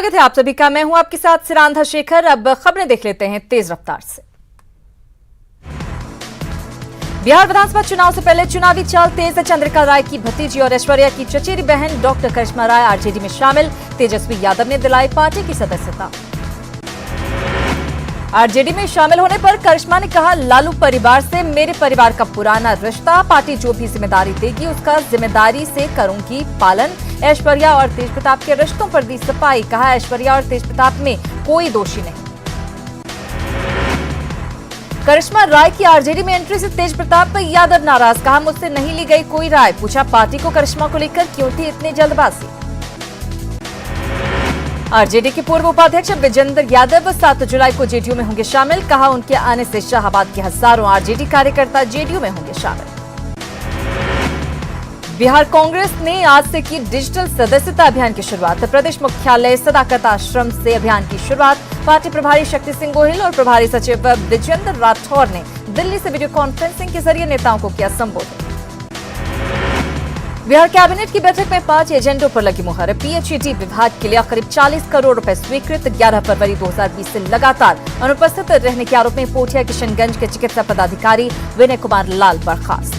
स्वागत है आप सभी का। मैं हूं आपके साथ सिरांधा शेखर। अब खबरें देख लेते हैं तेज रफ्तार से। बिहार विधानसभा चुनाव से पहले चुनावी चाल तेज। चंद्रिका राय की भतीजी और ऐश्वर्या की चचेरी बहन डॉक्टर करिश्मा राय आरजेडी में शामिल। तेजस्वी यादव ने दिलाई पार्टी की सदस्यता। आरजेडी में शामिल होने पर करिश्मा ने कहा, लालू परिवार से मेरे परिवार का पुराना रिश्ता, पार्टी जो भी जिम्मेदारी देगी उसका जिम्मेदारी से करूंगी पालन। ऐश्वर्या और तेजप्रताप के रिश्तों पर दी सफाई। कहा, ऐश्वर्या और तेजप्रताप में कोई दोषी नहीं। करिश्मा राय की आरजेडी में एंट्री से तेजप्रताप यादव नाराज। कहा, मुझसे नहीं ली गई कोई राय। पूछा, पार्टी को करिश्मा को लेकर क्यों थी इतनी जल्दबाजी। आरजेडी के पूर्व उपाध्यक्ष विजेंद्र यादव 7 जुलाई को जेडीयू में होंगे शामिल। कहा, उनके आने से शाहाबाद के हजारों आरजेडी कार्यकर्ता जेडीयू में होंगे शामिल। बिहार कांग्रेस ने आज से की डिजिटल सदस्यता अभियान की शुरुआत। प्रदेश मुख्यालय सदाकत आश्रम से अभियान की शुरुआत। पार्टी प्रभारी शक्ति सिंह गोहिल और प्रभारी सचिव विजेंद्र राठौर ने दिल्ली से वीडियो कॉन्फ्रेंसिंग के जरिए नेताओं को किया संबोधित। बिहार कैबिनेट की बैठक में 5 एजेंडों पर लगी मुहर। पीएचईडी विभाग के लिए करीब 40 करोड़ रुपए स्वीकृत। 11 फरवरी 2020 से लगातार अनुपस्थित रहने के आरोप में पोठिया किशनगंज के चिकित्सा पदाधिकारी विनय कुमार लाल बर्खास्त।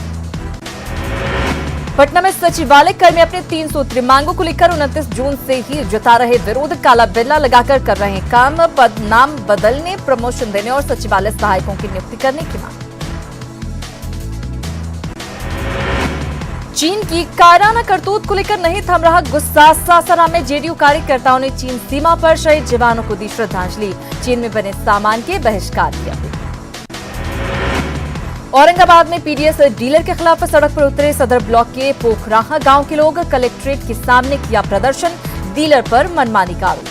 पटना में सचिवालय कर्मी अपने 3 सूत्री मांगों को लेकर 29 जून से ही जता रहे विरोध। काला बिल्ला लगाकर कर रहे हैं काम। पद नाम बदलने, प्रमोशन देने और सचिवालय सहायकों की नियुक्ति करने की मांग। चीन की कायराना करतूत को लेकर नहीं थम रहा गुस्सा। सासाराम में जेडीयू कार्यकर्ताओं ने चीन सीमा पर शहीद जवानों को दी श्रद्धांजलि। चीन में बने सामान के बहिष्कार किया। औरंगाबाद में पीडीएस डीलर के खिलाफ सड़क पर उतरे सदर ब्लॉक के पोखराहा गांव के लोग। कलेक्ट्रेट के सामने किया प्रदर्शन। डीलर पर मनमानी का आरोप।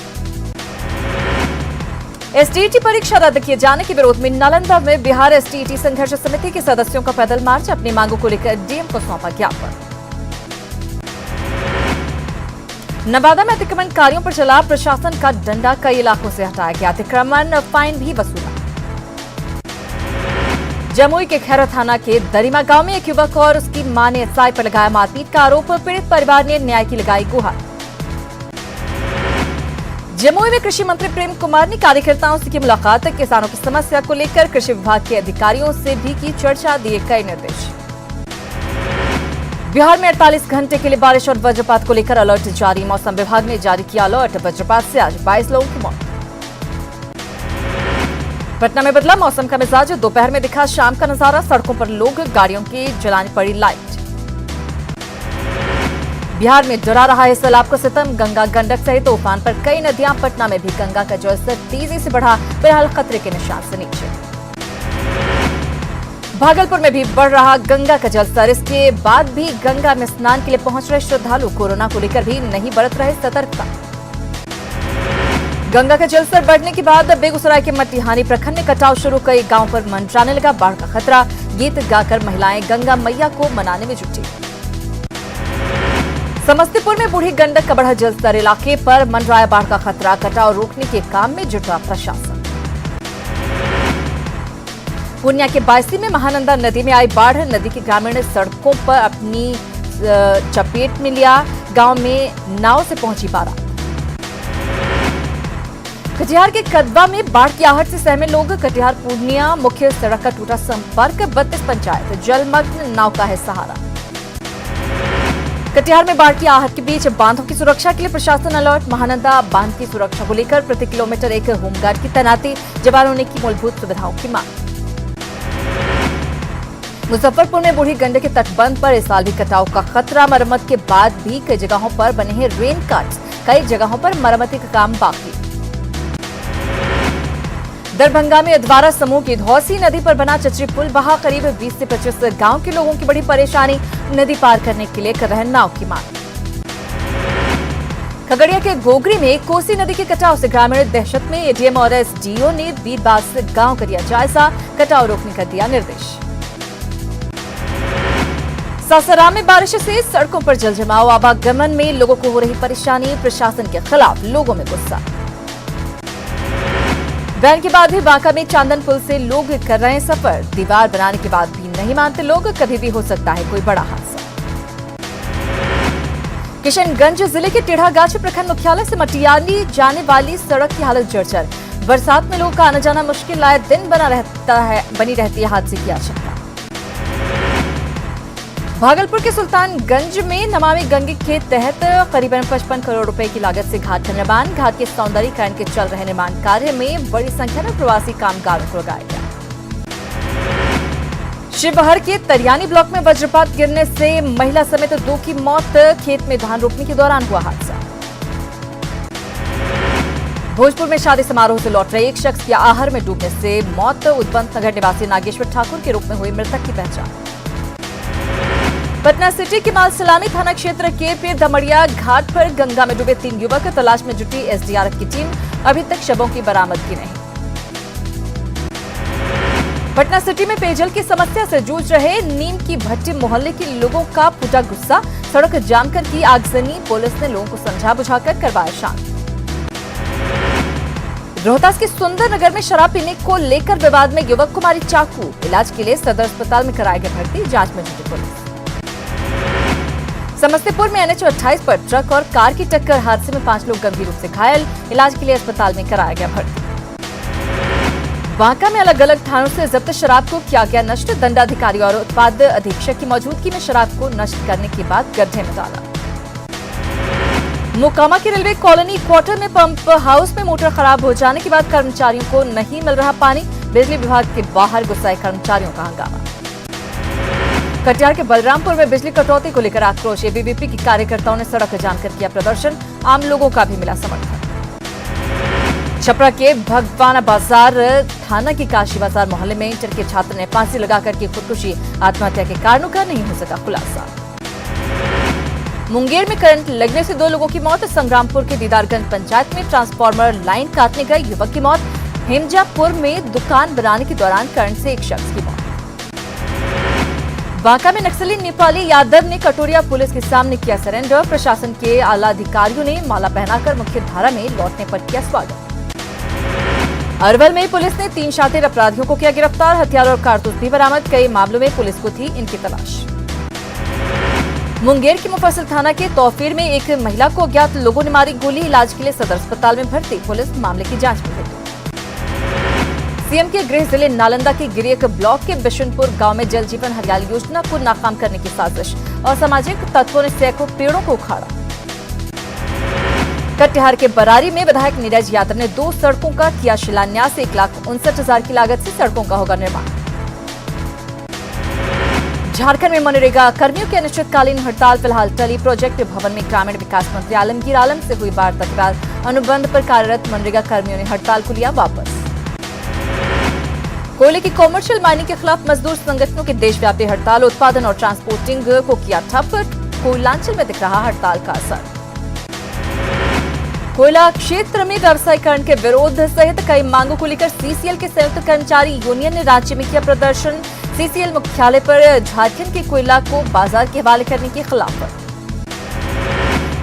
एसटीईटी परीक्षा रद्द किए जाने के विरोध में नालंदा में बिहार एसटीईटी संघर्ष समिति के सदस्यों का पैदल मार्च। अपनी मांगों को लेकर डीएम को सौंपा ज्ञापन। नवादा में अतिक्रमणकारियों पर चला प्रशासन का डंडा। कई इलाकों से हटाया गया अतिक्रमण, फाइन भी वसूला। जमुई के खैरा थाना के दरिमा गांव में एक युवक और उसकी मां ने एसआई पर लगाया मारपीट का आरोप। पीड़ित परिवार ने न्याय की लगाई गुहार। जमुई में कृषि मंत्री प्रेम कुमार ने कार्यकर्ताओं से की मुलाकात। किसानों की समस्या को लेकर कृषि विभाग के अधिकारियों से भी की चर्चा, दिए कई निर्देश। बिहार में 48 घंटे के लिए बारिश और वज्रपात को लेकर अलर्ट जारी। मौसम विभाग ने जारी किया अलर्ट। वज्रपात से आज 22 लोगों की मौत। पटना में बदला मौसम का मिजाज। दोपहर में दिखा शाम का नजारा। सड़कों पर लोग, गाड़ियों की जलानी पड़ी लाइट। बिहार में डरा रहा है सैलाब का सितम। गंगा, गंडक सहित उफान पर कई नदियां। पटना में भी गंगा का जलस्तर तेजी से बढ़ा, फिलहाल खतरे के निशान से नीचे। भागलपुर में भी बढ़ रहा गंगा का जलस्तर। इसके बाद भी गंगा में स्नान के लिए पहुंच रहे श्रद्धालु। कोरोना को लेकर भी नहीं बरत रहे सतर्कता। गंगा का जलस्तर बढ़ने के बाद बेगूसराय के मटिहानी प्रखंड में कटाव शुरू। कई गांव पर मंडराने लगा बाढ़ का खतरा। गीत गाकर महिलाएं गंगा मैया को मनाने में जुटी। समस्तीपुर में बूढ़ी गंडक का बढ़ा जलस्तर। इलाके पर मंडराया बाढ़ का खतरा। कटाव रोकने के काम में जुटा प्रशासन। पूर्णिया के बायसी में महानंदा नदी में आई बाढ़। नदी के ग्रामीण सड़कों पर अपनी चपेट में लिया। गांव में नाव से पहुंची बारात। कटिहार के कदवा में बाढ़ की आहट से सहमे लोग। कटिहार पूर्णिया मुख्य सड़क का टूटा संपर्क। 32 पंचायत जलमग्न, नाव का है सहारा। कटिहार में बाढ़ की आहट के बीच बांधों की सुरक्षा के लिए प्रशासन अलर्ट। महानंदा बांध की सुरक्षा को लेकर प्रति किलोमीटर एक होमगार्ड की तैनाती। जवानों ने की मूलभूत सुविधाओं की मांग। मुजफ्फरपुर में बूढ़ी गंडक के तटबंध पर इस साल भी कटाव का खतरा। मरम्मत के बाद भी कई जगहों पर बने हैं रेन कट्स। कई जगहों पर मरम्मती का काम बाकी। दरभंगा में अधवारा समूह की धौसी नदी पर बना चचरी पुल बहा। करीब 20 से 25 गांव के लोगों की बड़ी परेशानी। नदी पार करने के लिए कर रहे नाव की मांग। खगड़िया के गोगरी में कोसी नदी के कटाव से ग्रामीण दहशत में। एडीएम और एसडीओ ने बीरबास गांव का दिया जायजा। कटाव रोकने का दिया निर्देश। सासाराम में बारिश से सड़कों पर जलजमाव। आवागमन में लोगों को हो रही परेशानी। प्रशासन के खिलाफ लोगों में गुस्सा। बैन के बाद भी बांका में चांदन पुल से लोग कर रहे हैं सफर। दीवार बनाने के बाद भी नहीं मानते लोग। कभी भी हो सकता है कोई बड़ा हादसा। किशनगंज जिले के टेढ़ागाछी प्रखंड मुख्यालय से मटियाली जाने वाली सड़क की हालत जर्जर। बरसात में लोगों का आना जाना मुश्किल, आए दिन बनी रहती है हादसे की आशंका। भागलपुर के सुल्तानगंज में नमामि गंगे के तहत करीबन 55 करोड़ रुपए की लागत से घाट का निर्माण। घाट के सौंदर्यीकरण के चल रहे निर्माण कार्य में बड़ी संख्या में प्रवासी कामगारों को लगाया गया। शिवहर के तरियानी ब्लॉक में वज्रपात गिरने से महिला समेत 2 की मौत। खेत में धान रोपने के दौरान हुआ हादसा। भोजपुर में शादी समारोह से लौट रहे एक शख्स की आहर में डूबने से मौत। उद्वंत नगर निवासी नागेश्वर ठाकुर के रूप में हुई मृतक की पहचान। पटना सिटी के मालसलामी थाना क्षेत्र के पीर दमड़िया घाट पर गंगा में डूबे 3 युवक। तलाश में जुटी एसडीआरएफ की टीम, अभी तक शवों की बरामदगी नहीं। पटना सिटी में पेयजल की समस्या से जूझ रहे नीम की भट्टी मोहल्ले के लोगों का फूटा गुस्सा। सड़क जाम कर की आगजनी, पुलिस ने लोगों को समझा बुझाकर करवाया शांत। रोहतास के सुंदर नगर में शराब पीने को लेकर विवाद में युवक को मारी चाकू। इलाज के लिए सदर अस्पताल में कराया गया भर्ती, जांच में जुटी पुलिस। समस्तीपुर में NH 28 पर ट्रक और कार की टक्कर, हादसे में 5 लोग गंभीर रूप से घायल। इलाज के लिए अस्पताल में कराया गया भर्ती। बांका में अलग अलग थानों से जब्त शराब को किया गया नष्ट। दंडाधिकारी और उत्पाद अधीक्षक की मौजूदगी में शराब को नष्ट करने के बाद गड्ढे में डाला। मोकामा की रेलवे कॉलोनी क्वार्टर में पंप हाउस में मोटर खराब हो जाने के बाद कर्मचारियों को नहीं मिल रहा पानी। बिजली विभाग के बाहर गुस्साए कर्मचारियों का हंगामा। कटिहार के बलरामपुर में बिजली कटौती को लेकर आक्रोश। एबीवीपी के कार्यकर्ताओं ने सड़क जाम कर किया प्रदर्शन, आम लोगों का भी मिला समर्थन। छपरा के भगवाना बाजार थाना के काशी बाजार मोहल्ले में इंटर के छात्र ने फांसी लगाकर की खुदकुशी। आत्महत्या के कारणों का नहीं हो सका खुलासा। मुंगेर में करंट लगने से 2 लोगों की मौत। संग्रामपुर के दीदारगंज पंचायत में ट्रांसफार्मर लाइन काटने गए युवक की मौत। हेमजापुर में दुकान बनाने के दौरान करंट से एक शख्स की मौत। बांका में नक्सली नेपाली यादव ने कटोरिया पुलिस के सामने किया सरेंडर। प्रशासन के आला अधिकारियों ने माला पहनाकर मुख्य धारा में लौटने पर किया स्वागत। अरवल में पुलिस ने 3 शातिर अपराधियों को किया गिरफ्तार। हथियार और कारतूस भी बरामद। कई मामलों में पुलिस को थी इनकी तलाश। मुंगेर के मुफस्सिल थाना के तौफीर में एक महिला को अज्ञात लोगों ने मारी गोली। इलाज के लिए सदर अस्पताल में भर्ती, पुलिस मामले की जांच में जुटी। सीएम के गृह जिले नालंदा के गिरियक ब्लॉक के बिशनपुर गांव में जल जीवन हरियाली योजना को नाकाम करने की साजिश। असामाजिक तत्वों ने सैकड़ों पेड़ों को उखाड़ा। कटिहार के बरारी में विधायक नीरज यादव ने 2 सड़कों का किया शिलान्यास। 1,59,000 की लागत से सड़कों का होगा निर्माण। झारखंड में मनरेगा कर्मियों की अनिश्चितकालीन हड़ताल फिलहाल टली। प्रोजेक्ट भवन में ग्रामीण विकास मंत्री आलमगीर आलम से हुई वार्ता के बाद अनुबंध पर कार्यरत मनरेगा कर्मियों ने हड़ताल को लिया वापस। कोयले की कॉमर्शियल माइनिंग के खिलाफ मजदूर संगठनों की देशव्यापी हड़ताल। उत्पादन और ट्रांसपोर्टिंग को किया ठप। कोयलांचल में दिख रहा हड़ताल का असर। कोयला क्षेत्र में व्यवसायीकरण के विरोध सहित कई मांगों को लेकर सीसीएल के संयुक्त कर्मचारी यूनियन ने राज्य में किया प्रदर्शन। सीसीएल मुख्यालय पर झारखंड के कोयला को बाजार के हवाले करने के खिलाफ।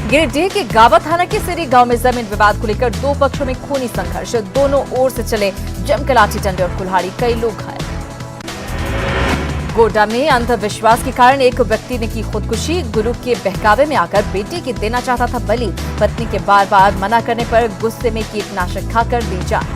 गिरिडीह के गावा थाना के सिरी गांव में जमीन विवाद को लेकर 2 पक्षों में खूनी संघर्ष। दोनों ओर से चले जमकर लाठी डंडे और कुल्हाड़ी, कई लोग घायल। गोड्डा में अंधविश्वास के कारण एक व्यक्ति ने की खुदकुशी। गुरु के बहकावे में आकर बेटे की देना चाहता था बलि। पत्नी के बार बार मना करने पर गुस्से में कीटनाशक खाकर दी जान।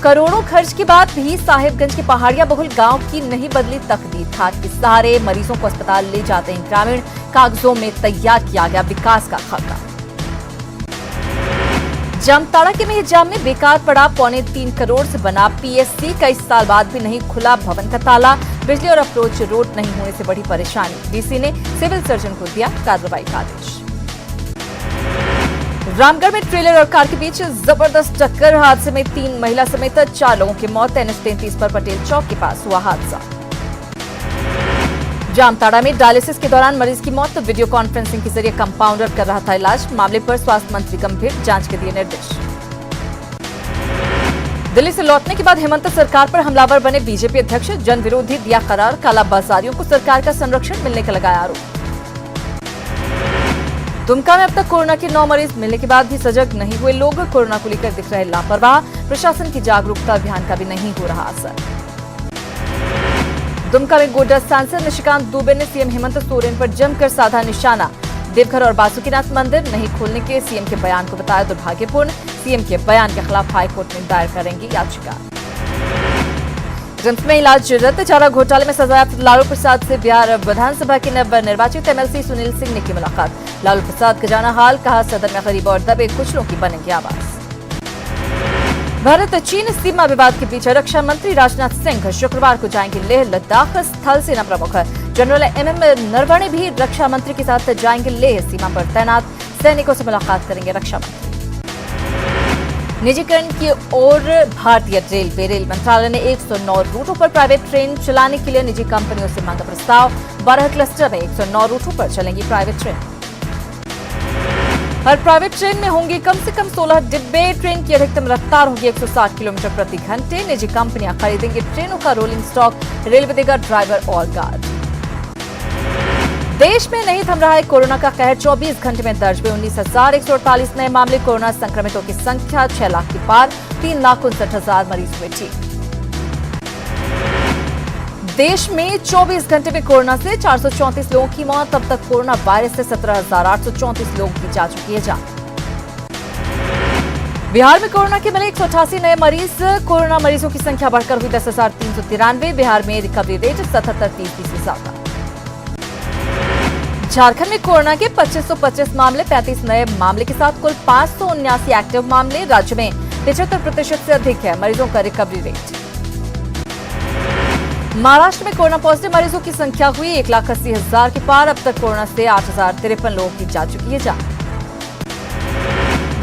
करोड़ों खर्च के बाद भी साहिबगंज के पहाड़िया बहुल गांव की नहीं बदली तकदीर। खाद के सहारे मरीजों को अस्पताल ले जाते हैं ग्रामीण। कागजों में तैयार किया गया विकास का खाका। जामताड़ा के मेहजाम में बेकार पड़ा 3.25 करोड़ से बना पीएससी। कई साल बाद भी नहीं खुला भवन का ताला। बिजली और अप्रोच रोड नहीं होने से बड़ी परेशानी। डीसी ने सिविल सर्जन को दिया कार्रवाई का आदेश। रामगढ़ में ट्रेलर और कार के बीच जबरदस्त टक्कर। हादसे में 3 महिला समेत 4 लोगों की मौत। NH 33 पर पटेल चौक के पास हुआ हादसा। जामताड़ा में डायलिसिस के दौरान मरीज की मौत। वीडियो कॉन्फ्रेंसिंग के जरिए कंपाउंडर कर रहा था इलाज। मामले पर स्वास्थ्य मंत्री गंभीर, जांच के दिए निर्देश। दिल्ली से लौटने के बाद हेमंत सरकार पर हमलावर बने बीजेपी अध्यक्ष। जन विरोधी दिया करार। कालाबाजारियों को सरकार का संरक्षण मिलने का लगाया आरोप। दुमका में अब तक कोरोना के 9 मरीज मिलने के बाद भी सजग नहीं हुए लोग। कोरोना को लेकर दिख रहे लापरवाह। प्रशासन की जागरूकता अभियान का भी नहीं हो रहा असर। दुमका में गोड्डा सांसद निशिकांत दुबे ने सीएम हेमंत सोरेन पर जमकर साधा निशाना। देवघर और बासुकीनाथ मंदिर नहीं खोलने के सीएम के बयान को बताया दुर्भाग्यपूर्ण। सीएम के बयान के खिलाफ हाईकोर्ट में दायर करेंगे याचिका। रिम्स में इलाजरत चारा घोटाले में सजायाफ्ता लालू प्रसाद से बिहार विधानसभा के नवनिर्वाचित एमएलसी सुनील सिंह ने की मुलाकात। लालू प्रसाद का जाना हाल, कहा सदन में गरीब और दबे कुचलों की बनेंगे आवाज। भारत चीन सीमा विवाद के बीच रक्षा मंत्री राजनाथ सिंह शुक्रवार को जाएंगे लेह लद्दाख। स्थल सेना प्रमुख जनरल एमएम नरवणे भी रक्षा मंत्री के साथ जाएंगे लेह। सीमा पर तैनात सैनिकों से मुलाकात करेंगे रक्षा मंत्री। निजीकरण की ओर भारतीय रेल मंत्रालय ने 109 रूटों पर प्राइवेट ट्रेन चलाने के लिए निजी कंपनियों से मांगा प्रस्ताव। 12 क्लस्टर में 109 रूटों पर चलेंगी प्राइवेट ट्रेन। हर प्राइवेट ट्रेन में होंगे कम से कम 16 डिब्बे। ट्रेन की अधिकतम रफ्तार होगी 160 किलोमीटर प्रति घंटे। निजी कंपनियां खरीदेंगी ट्रेनों का रोलिंग स्टॉक। रेलवे देगा ड्राइवर और गार्ड। देश में नहीं थम रहा है कोरोना का कहर। 24 घंटे में दर्ज हुए 19,148 नए मामले। कोरोना संक्रमितों की संख्या 6 लाख के पार। 3,59,000 मरीज हुए ठीक। देश में 24 घंटे में कोरोना से 434 लोगों की मौत। अब तक कोरोना वायरस से 17,834 लोगों की जा चुकी है जान। बिहार में कोरोना के मिले 188 नए मरीज। कोरोना मरीजों की संख्या बढ़कर हुई 10,393। बिहार में रिकवरी रेट 77% से ज्यादा। झारखंड में कोरोना के 2525 मामले। 35 नए मामले के साथ कुल 579 एक्टिव मामले। राज्य में 75% से अधिक है मरीजों का रिकवरी रेट। महाराष्ट्र में कोरोना पॉजिटिव मरीजों की संख्या हुई 1,80,000 के पार। अब तक कोरोना से 8,053 लोगों की जा चुकी है जान।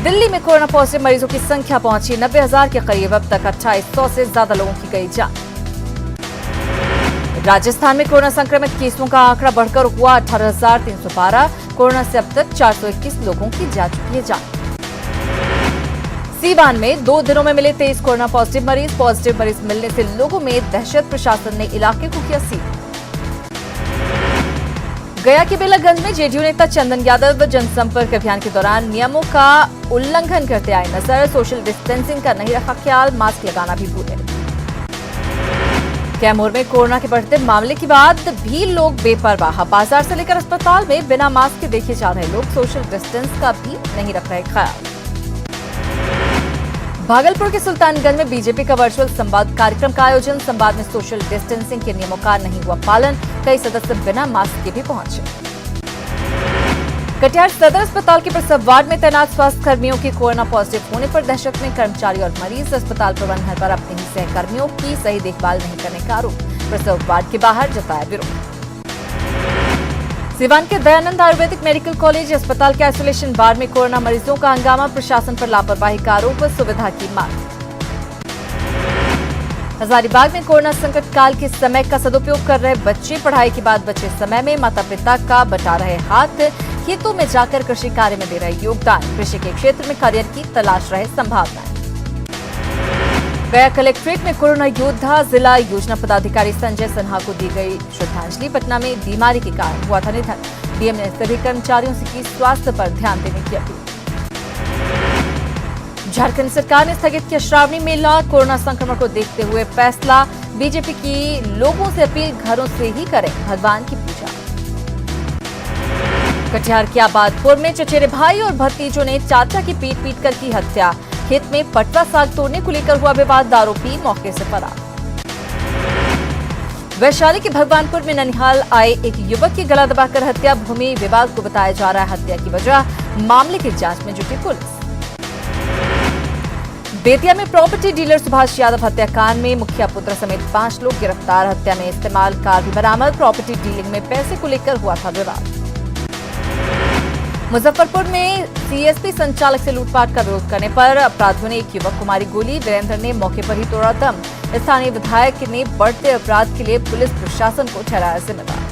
दिल्ली में कोरोना पॉजिटिव मरीजों की संख्या पहुंची 90,000 के करीब। अब तक 2800 से ज्यादा लोगों की गई जान। राजस्थान में कोरोना संक्रमित केसों का आंकड़ा बढ़कर हुआ 18,312। कोरोना से अब तक 421 लोगों की जा चुकी है जान। सीवान में 2 दिनों में मिले 23 कोरोना पॉजिटिव मरीज। पॉजिटिव मरीज मिलने से लोगों में दहशत। प्रशासन ने इलाके को किया सील। गया के बेलागंज में जेडीयू नेता चंदन यादव जनसंपर्क अभियान के दौरान नियमों का उल्लंघन करते आए नजर। सोशल डिस्टेंसिंग का नहीं रखा ख्याल। मास्क लगाना भी भूले। कैमूर में कोरोना के बढ़ते मामले के बाद भी लोग बेपरवाह। बाजार से लेकर अस्पताल में बिना मास्क के देखे जा रहे लोग। सोशल डिस्टेंस का भी नहीं रख रहे ख्याल। भागलपुर के सुल्तानगंज में बीजेपी का वर्चुअल संवाद कार्यक्रम का आयोजन। संवाद में सोशल डिस्टेंसिंग के नियमों का नहीं हुआ पालन। कई सदस्य बिना मास्क के भी पहुंचे। कटिहार सदर अस्पताल के प्रसव वार्ड में तैनात स्वास्थ्य कर्मियों की कोरोना पॉजिटिव होने पर दहशत में कर्मचारी और मरीज। अस्पताल प्रबंधन पर अपने ही सहकर्मियों की सही देखभाल नहीं करने का आरोप। प्रसव वार्ड के बाहर जताया विरोध। सिवान के दयानंद आयुर्वेदिक मेडिकल कॉलेज अस्पताल के आइसोलेशन वार्ड में कोरोना मरीजों का हंगामा। प्रशासन पर लापरवाही का आरोप। सुविधा की मांग। हजारीबाग में कोरोना संकट काल के समय का सदुपयोग कर रहे बच्चे। पढ़ाई के बाद बचे समय में माता पिता का बटा रहे हाथ। खेतों में जाकर कृषि कार्य में दे रहे योगदान। कृषि के क्षेत्र में करियर की तलाश रहे संभावनाएं। गया कलेक्ट्रेट में कोरोना योद्धा जिला योजना पदाधिकारी संजय सिन्हा को दी गई श्रद्धांजलि। पटना में बीमारी के कारण हुआ था निधन। डीएम ने सभी कर्मचारियों से की स्वास्थ्य पर ध्यान देने की अपील। झारखंड सरकार ने स्थगित किया श्रावणी मेला। कोरोना संक्रमण को देखते हुए फैसला। बीजेपी की लोगों से अपील घरों से ही करें भगवान की पूजा। कटिहार के आबादपुर में चचेरे भाई और भतीजों ने चाचा की पीट कर की हत्या। खेत में पटवा साग तोड़ने को लेकर हुआ विवाद। आरोपी मौके से फरार। वैशाली के भगवानपुर में ननिहाल आए एक युवक की गला दबाकर हत्या। भूमि विवाद को बताया जा रहा है हत्या की वजह। मामले की जांच में जुटी पुलिस। बेतिया में प्रॉपर्टी डीलर सुभाष यादव हत्याकांड में मुखिया पुत्र समेत 5 लोग गिरफ्तार। हत्या में इस्तेमाल कार भी बरामद। प्रॉपर्टी डीलिंग में पैसे को लेकर हुआ था विवाद। मुजफ्फरपुर में सीएसपी संचालक से लूटपाट का विरोध करने पर अपराधियों ने एक युवक को मारी गोली। वीरेंद्र ने मौके पर ही तोड़ा दम। स्थानीय विधायक ने बढ़ते अपराध के लिए पुलिस प्रशासन को ठहराया जिम्मेदार।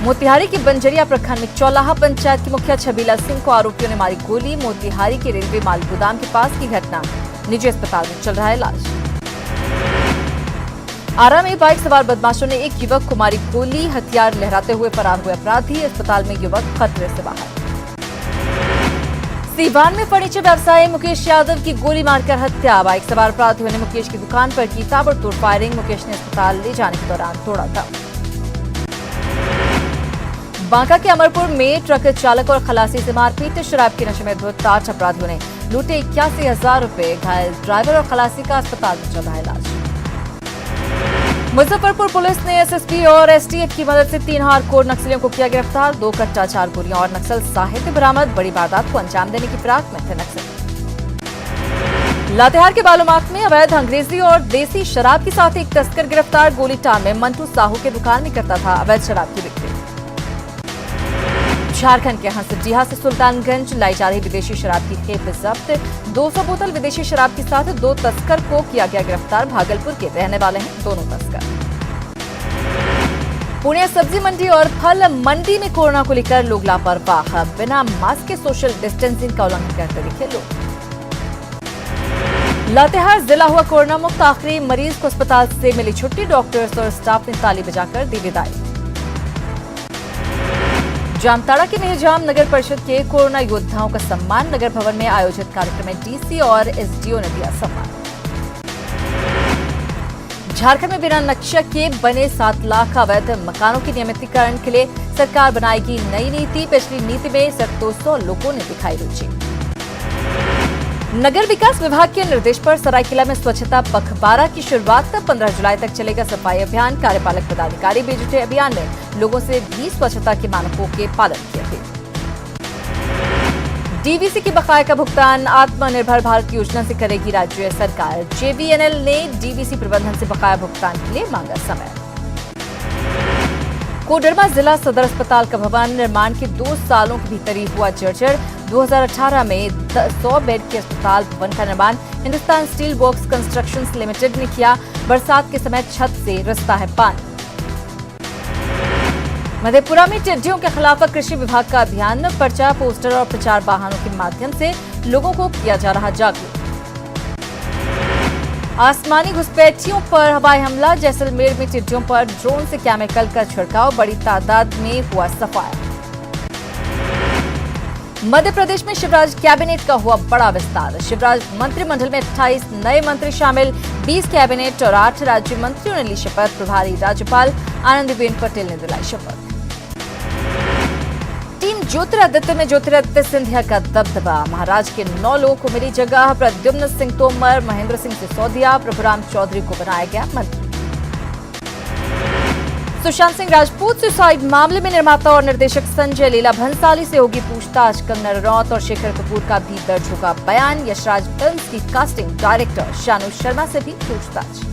मोतिहारी के बंजरिया प्रखंड में चौलाहा पंचायत के मुखिया छबीला सिंह को आरोपियों ने मारी गोली। मोतिहारी के रेलवे माल गोदाम के पास की घटना। निजी अस्पताल में चल रहा है इलाज। आरा में बाइक सवार बदमाशों ने एक युवक को मारी गोली। हथियार लहराते हुए फरार हुए अपराधी। अस्पताल में युवक खतरे से बाहर। सीवान में फर्नीचर व्यवसायी मुकेश यादव की गोली मारकर हत्या। बाइक सवार अपराधियों ने मुकेश की दुकान पर की ताबड़तोड़ फायरिंग। मुकेश ने अस्पताल ले जाने के दौरान तोड़ा दम। बांका के अमरपुर में ट्रक चालक और खलासी से मारपीट। शराब के नशे में धुत 8 अपराधियों ने लूटे 81,000 रुपए। घायल ड्राइवर और खलासी का अस्पताल में चल रहा है इलाज। मुजफ्फरपुर पुलिस ने एसएसपी और एसटीएफ की मदद से 3 हार्डकोर नक्सलियों को किया गिरफ्तार। 2 कट्टा 4 गोलियां और नक्सल साहित्य बरामद। बड़ी वारदात को अंजाम देने की फिराक में थे नक्सली। लातेहार के बालूमाथ में अवैध अंग्रेजी और देसी शराब के साथ एक तस्कर गिरफ्तार। गोलीटान में मंटू साहू के दुकान में करता था अवैध शराब की बिक्री। झारखंड के हंसडीहा से सुल्तानगंज लाई जा रही विदेशी शराब की खेप जब्त। 200 बोतल विदेशी शराब के साथ 2 तस्कर को किया गया गिरफ्तार। भागलपुर के रहने वाले हैं दोनों तस्कर। पुणे सब्जी मंडी और फल मंडी में कोरोना को लेकर लोग लापरवाह। बिना मास्क के सोशल डिस्टेंसिंग का उल्लंघन करते दिखे लोग। लातेहार जिला हुआ कोरोना मुक्त। आखिरी मरीज को अस्पताल से मिली छुट्टी। डॉक्टर्स और स्टाफ ने ताली बजाकर दी विदाई। जामताड़ा के मेहजाम नगर परिषद के कोरोना योद्धाओं का सम्मान। नगर भवन में आयोजित कार्यक्रम में डीसी और एसडीओ ने दिया सम्मान। झारखंड में बिना नक्शे के बने 7 लाख अवैध मकानों के नियमितीकरण के लिए सरकार बनाएगी नई नीति। पिछली नीति में 700 लोगों ने दिखाई रुचि। नगर विकास विभाग के निर्देश पर सरायकेला में स्वच्छता पखवाड़ा की शुरुआत। 15 जुलाई तक चलेगा सफाई अभियान। कार्यपालक पदाधिकारी भी जुटे अभियान में। लोगों से भी स्वच्छता के मानकों के पालन किए थे। डीवीसी की बकाया का भुगतान आत्मनिर्भर भारत योजना से करेगी राज्य सरकार। जेवीएनएल ने डीवीसी प्रबंधन से बकाया भुगतान के लिए मांगा समय। कोडरमा जिला सदर अस्पताल का भवन निर्माण के 2 सालों के भीतर ही हुआ जर्जर। 2018 में 100 बेड के अस्पताल भवन का निर्माण Hindustan steel works constructions limited ने किया। बरसात के समय छत से रिसता है पानी। मधेपुरा में टिड्डियों के खिलाफ कृषि विभाग का अभियान। पर्चा, पोस्टर और प्रचार वाहनों के माध्यम से लोगों को किया जा रहा जागरूक। आसमानी घुसपैठियों पर हवाई हमला। जैसलमेर में टिड्डियों पर ड्रोन से केमिकल का छिड़काव। बड़ी तादाद में हुआ सफाया। मध्य प्रदेश में शिवराज कैबिनेट का हुआ बड़ा विस्तार। शिवराज मंत्रिमंडल में 28 नए मंत्री शामिल। 20 कैबिनेट और 8 राज्य मंत्रियों ने ली शपथ। प्रभारी राज्यपाल आनंदीबेन पटेल ने दिलाई शपथ। टीम ज्योतिरादित्य में ज्योतिरादित्य सिंधिया का दबदबा। महाराज के 9 लोगों को मिली जगह। प्रद्युम्न सिंह तोमर, महेंद्र सिंह सिसोदिया, प्रभुराम चौधरी को बनाया गया मंत्री। सुशांत सिंह राजपूत सुसाइड मामले में निर्माता और निर्देशक संजय लीला भंसाली से होगी पूछताछ। कंगना रनौत और शेखर कपूर का भी दर्ज होगा बयान। यशराज फिल्म्स की कास्टिंग डायरेक्टर शानू शर्मा से भी पूछताछ।